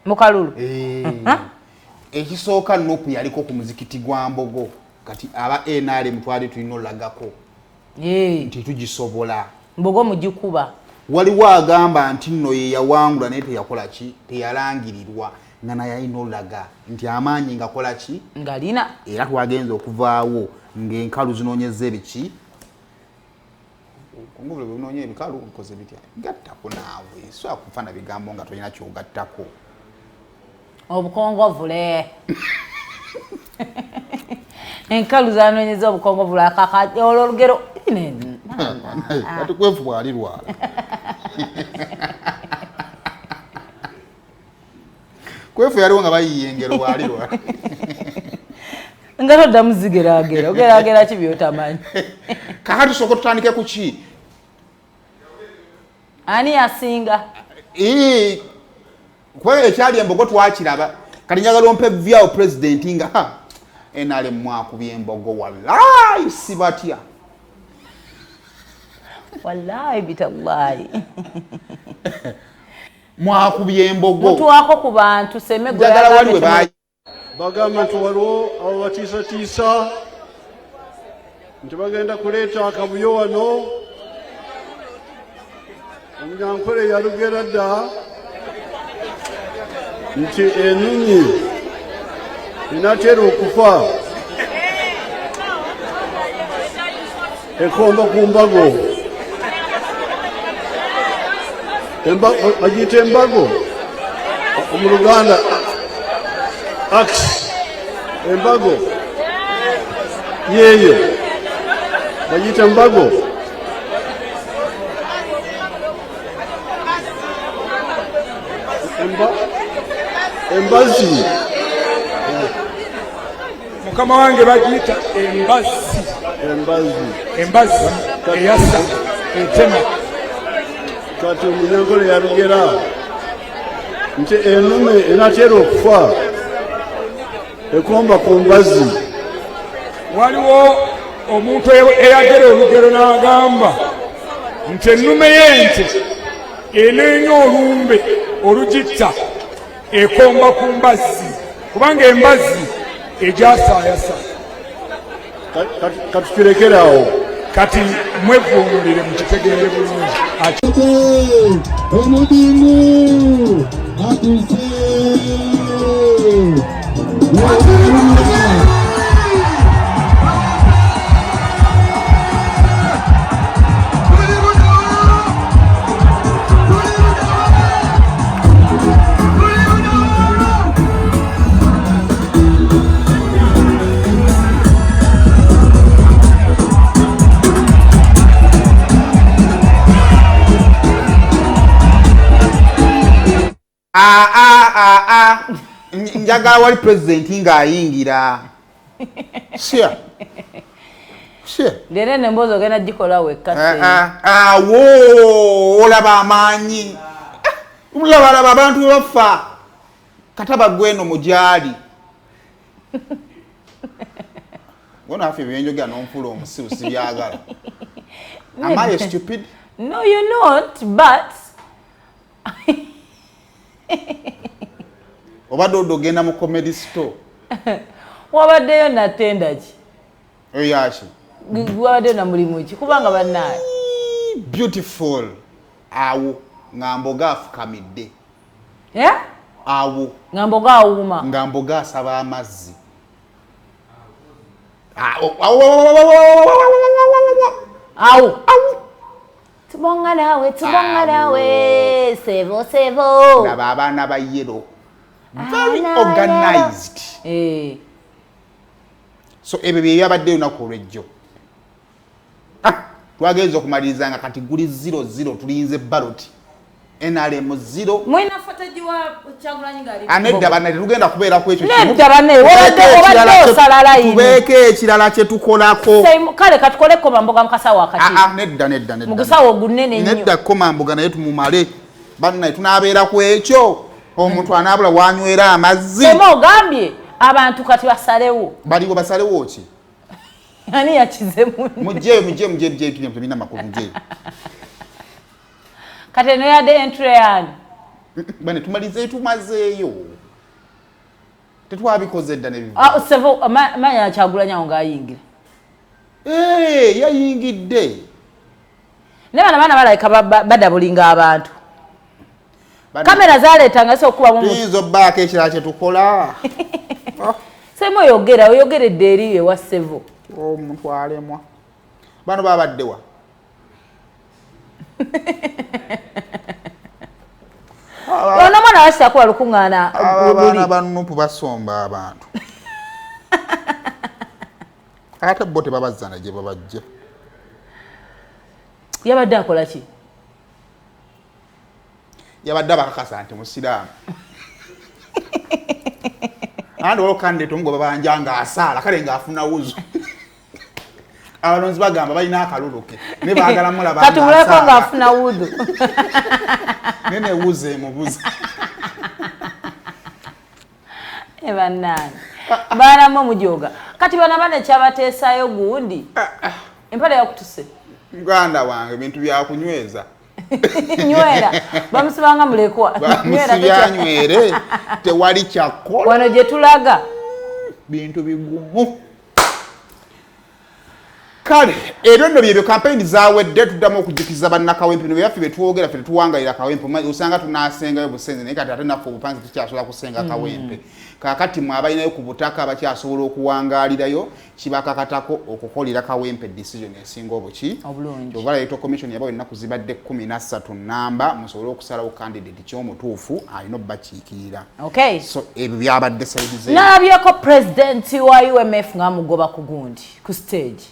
Mukalulu. Ekisooka NUP yaliko ku muzikiti gwa Mbogo kati aba NRM twali tulina olagako nti tugisobola. Mbogo mugikuba. Waliwo agamba nti nno ye yawangula naye teyakola ki teyalangirirwa nga naye alina olaga nti amaanyi ngakola ki ngalina era twagenza okuvaawo ng'enkalu zinoonyeza ebiki kongobule binoonye ebikalu bikoze bitya gattako naawe so akufana bigambo nga tolina kyogattako obukongovule enkalu zanoonyeza obukongovule akakati olugero kati kwefu bwalirwala kwefu yaliwo nga bayiye engero bwalirwala nga toddamu zigeragera ogeragera ki byotamanyi kakati tusooka tutandike ku ki ani yasinga kuba ekyali Embogo twakiraba kati njagala ompe vyawo pulezidenti nga NRM mwakubye Embogo wallahi si batya wallahi bitallahi mwakubye Embogo mutuwako ku bantu Saymore njagala waliwe bagamba nti waliwo abo batiisatiisa nti bagenda kuleeta akabuyo wano omunyankole yalugera dda nti ennyonyi inatera okufa ekomba ku mbago bagiyita embago mu Luganda axe embago yeeyo bagiyita mbago embazi mukama wange bagiyita embazi eyasa etema kati omunyankole yalugera nti ennume enatera okufa ekomba ku mbazi. Waliwo omuntu eyagera olugero n'agamba nti ennume y'ente enenya olumbe olugitta ekomba ku mbazi kubanga embazi egyasaayasa. Kati tukirekere awo kati mwevumulire mukitegeere bulungi. Omudingu atuse njagala wali pulezidenti ng'ayingira lero emboozi ogenda gikola wekka awo olaba amaanyi olabalaba abantu bafa kataba gweno mugyali gona afe byenjogera n'onfula omusiru sibyagala. Am I stupid? No, you're not, but obadde odogenda mu comedy store wabaddeyo natenda ki eyaki wabaddeyo na mulimu ki kubanga bannaye beautiful awo nga Mbogo afukamidde awo nga Mbogo awuuma nga Mbogo asaba amazzi awo tubonga nawe sevo laba abaana ba yellow very organized. So ebyo byabadde lunaku olwejjo twagenza okumaliriza nga kati guli 0-0 tulinze ballot NRM 0 mwina footage wa Kyagulanyi ngali anedda banali tugenda kubeera ku ekyo nedda banne obadde osalala yini tubeeke ekirala kye tukolako kale katukole koma Mboga mukasawo akati nedda mugusawo ogunene nnyo nedda koma Mboga naye tumumale bannaye tunabeera ku ekyo omuntu anaabula wanywera amazzi ogambye abantu kati basalewo baliwo basalewo ki ani yakize mujje tulina makulu mujje kati eno yadde entry yani bane tumalize tumazeeyo tetwabikoze dda ne Sevo manya Kyagulanyi nga ayingira yayingidde ne bana balayika badabulinga abantu kamera zaleetanga so okuba mu tuyinza obbaako ekirala kye tukola Saymore oyogeredde eri ewa Sevo omuntu alemwa bano babaddewa ono mwana wasitakuba lukuŋŋaana abaana ba NUP basomba abantu ate bo tebabazana gye babajja yabadde akola ki yabadde abakakasa nti musiraamu andi olwokandeeta omugoba banja ng'asaala kale ng'afuna wuzu abalonzi bagamba balina akalulu ke ne baagala mulaba kati muleko ng'afuna wuzu nene wuzu emubuza ebannani baanamu mujoga kati bana bane kyabateesaayo gundi empale yakutuse muganda wange bintu byakunyweza nywera bamusibanga mulekwa bamusibyanywere tewali kyakola wano gye tulaga bintu bigumu kale ebyo nno byebyo kampeyini zawedde tuddamu okujukiza bannakawempe bino byaffe betwogera ffe tetuwangalira kawempe osanga tunaasengayo busenze naye kati ate naffe obupanzi tukyasobola kusenga kawempe kaakati mwe abalinayo ku butaka bakyasobola okuwangaalirayo kibakakatako okukolera kawempe decision esinga obuki oba electoral commission yabawa ennaku zibadde 13 namba musobole okusalawo candidate ky'omutuufu alina obbakiikirira so ebyo byabadde saidize nalabyeko president wa UMF ng'amugoba ku gundi ku stage